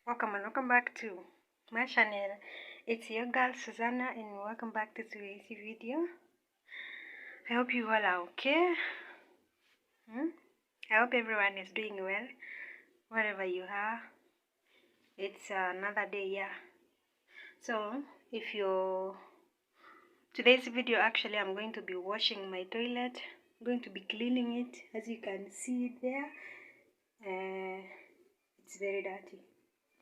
Welcome and welcome back to my channel. It's your girl Susanna and welcome back to today's video. I hope you all are okay. I hope everyone is doing well wherever you are. It's another day, yeah. So if you today's video, actually I'm going to be washing my toilet. I'm going to be cleaning it. As you can see it there, it's very dirty,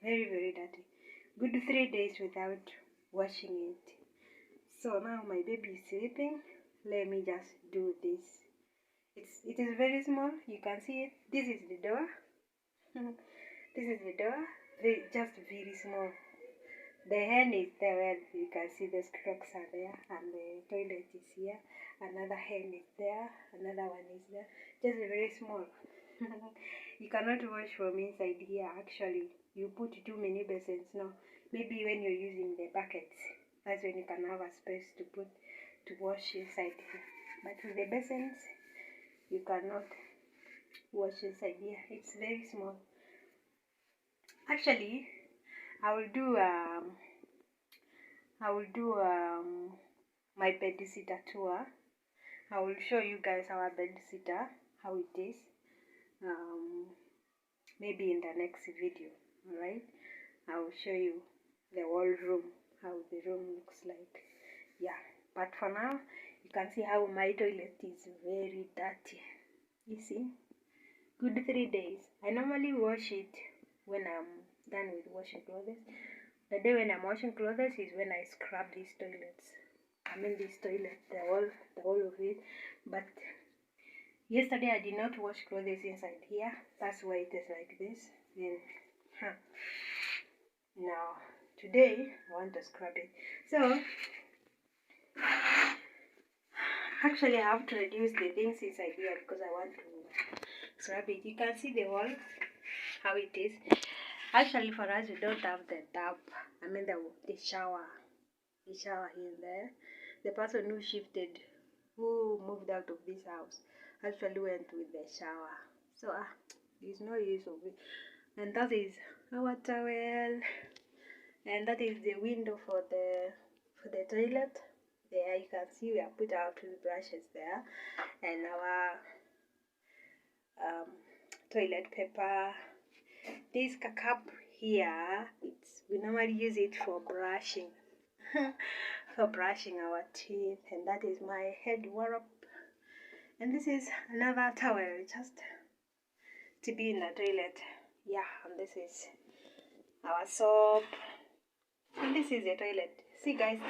very dirty. Good 3 days without washing it. So now my baby is sleeping. Let me just do this. It is very small. You can see it. This is the door. This is the door. Just very small. The hen is there where you can see the cracks are there, and the toilet is here. Another hen is there. Another one is there. Just very small. You cannot wash from inside here. Actually, you put too many basins now. Maybe when you're using the buckets, that's when you can have a space to wash inside here. But with the basins, you cannot wash inside here. It's very small. Actually, I will do my bed sitter tour. I will show you guys our bed sitter, how it is. Maybe in the next video. Alright, I will show you the whole room, how the room looks like. Yeah, but for now you can see how my toilet is very dirty. You see, good 3 days. I normally wash it when I'm done with washing clothes. The day when I'm washing clothes is when I scrub these toilets. This toilet, the whole of it. But yesterday I did not wash clothes inside here. That's why it is like this. Then now today I want to scrub it. So actually I have to reduce the things inside here because I want to scrub it. You can see the wall, how it is. Actually for us we don't have the tap. The shower. The shower in there. The person who moved out of this house actually went with the shower. So there's no use of it. And that is our towel. And that is the window for the toilet. There you can see we have put our toothbrushes there, and our toilet paper. This cup here, we normally use it for brushing, for brushing our teeth. And that is my head wrap. And this is another towel, just to be in the toilet. Yeah, and this is our soap. And this is the toilet. See guys,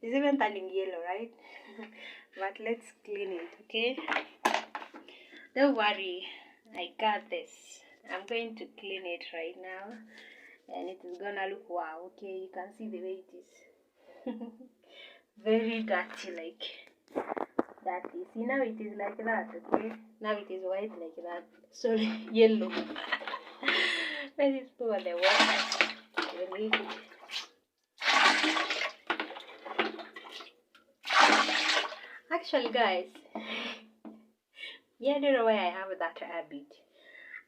it's even turning yellow, right? But let's clean it, okay? Don't worry, I got this. I'm going to clean it right now, and it is gonna look wow. Okay, you can see the way it is. Very dirty, like that. See, now it is like that. Okay, now it is white like that. Sorry, yellow. Let us pour the water. Release it. Actually guys, yeah, I don't know why I have that habit.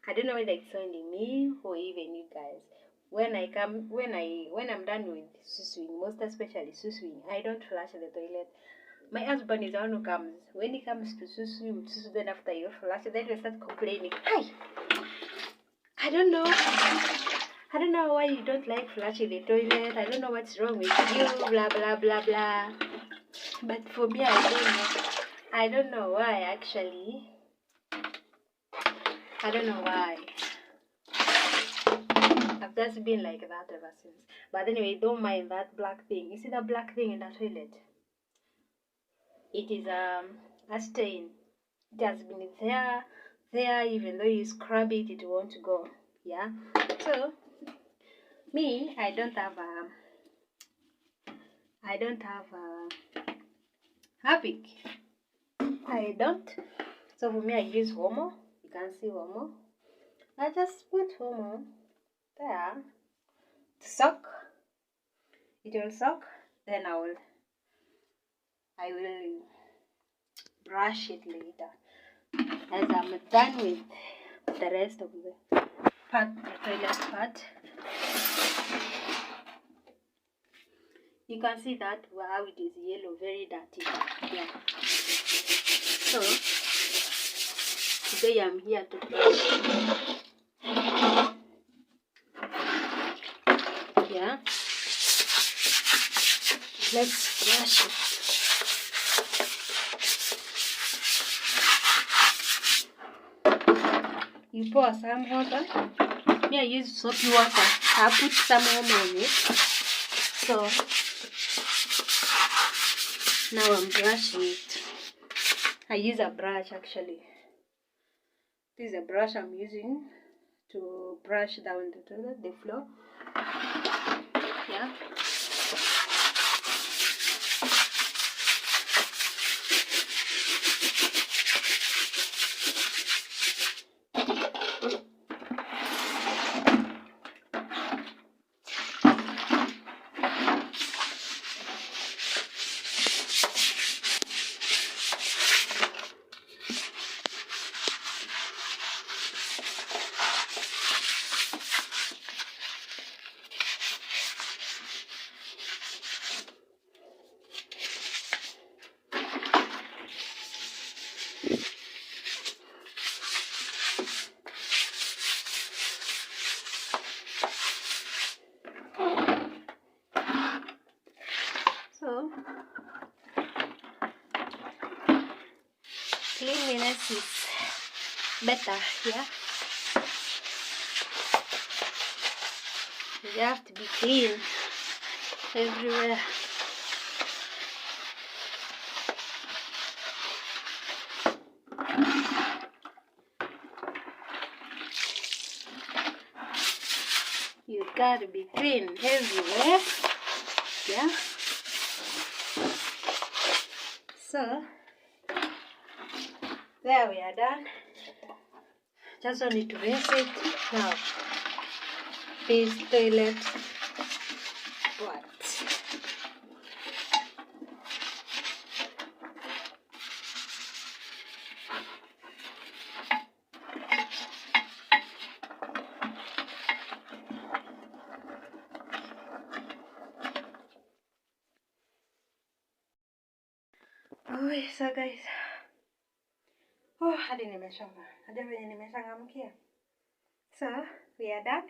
I don't know whether it's only me or even you guys. When I'm done with susuing, most especially susuing, I don't flush the toilet. My husband is the one who comes. When he comes to susu, then after you flush, then you start complaining. Hi! I don't know why you don't like flushing the toilet. I don't know what's wrong with you, blah blah blah blah. But for me, I don't know why actually. I don't know why. I've just been like that ever since. But anyway, don't mind that black thing. You see that black thing in the toilet? It is a stain. It has been there, even though you scrub it, it won't go. Yeah. So me, I don't have Harpic. I don't. So for me, I use Homo. You can see Homo. I just put Homo there to soak. It will soak. Then I will brush it later as I'm done with the rest of the toilet part. You can see that how it is yellow, very dirty. Yeah. So today I'm here to brush. Yeah. Let's brush it. You pour some water. Me, I use soapy water. I put some more in it. So now I'm brushing it. I use a brush actually. This is a brush I'm using to brush down the toilet, the floor. Yeah. So cleanliness is better, yeah. You have to be clean everywhere. You gotta be clean everywhere, yeah. So there we are done. Just only to rinse it now. This toilet what? Oh, so guys. Oh, hadi nimeshoka. Hadi venye nimeshangamkia. So we are done.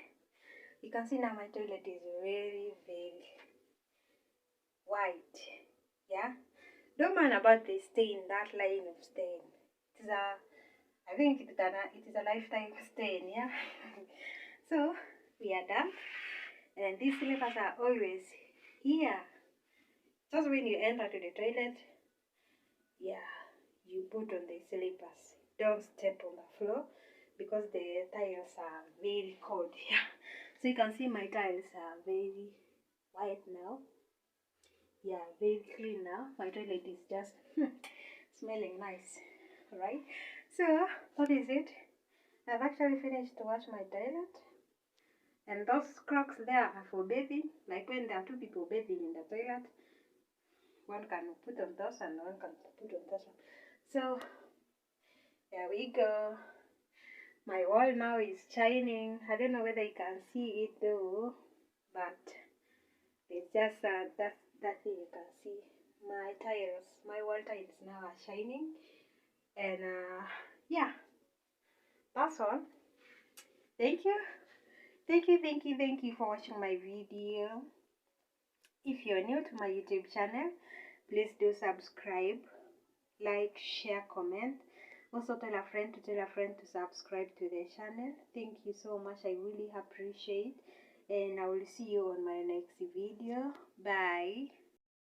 You can see now my toilet is very, very white. Yeah. Don't mind about the stain, that line of stain. It's I think it is a lifetime stain, yeah. So we are done. And these slippers are always here. Just when you enter to the toilet, yeah, you put on the slippers. Don't step on the floor because the tiles are very cold. Yeah. So you can see my tiles are very white now. Yeah, very clean now. My toilet is just smelling nice. Alright. So that is it. I've actually finished to wash my toilet. And those cracks there are for bathing. Like when there are two people bathing in the toilet, one can put on this and one can put on this one. So there we go. My wall now is shining. I don't know whether you can see it though, but it's just that thing you can see. My tiles, my wall tiles now are shining, and yeah, that's all. Thank you, thank you for watching my video. If you're new to my YouTube channel, please do subscribe, like, share, comment. Also tell a friend to subscribe to the channel. Thank you so much. I really appreciate, and I will see you on my next video. Bye.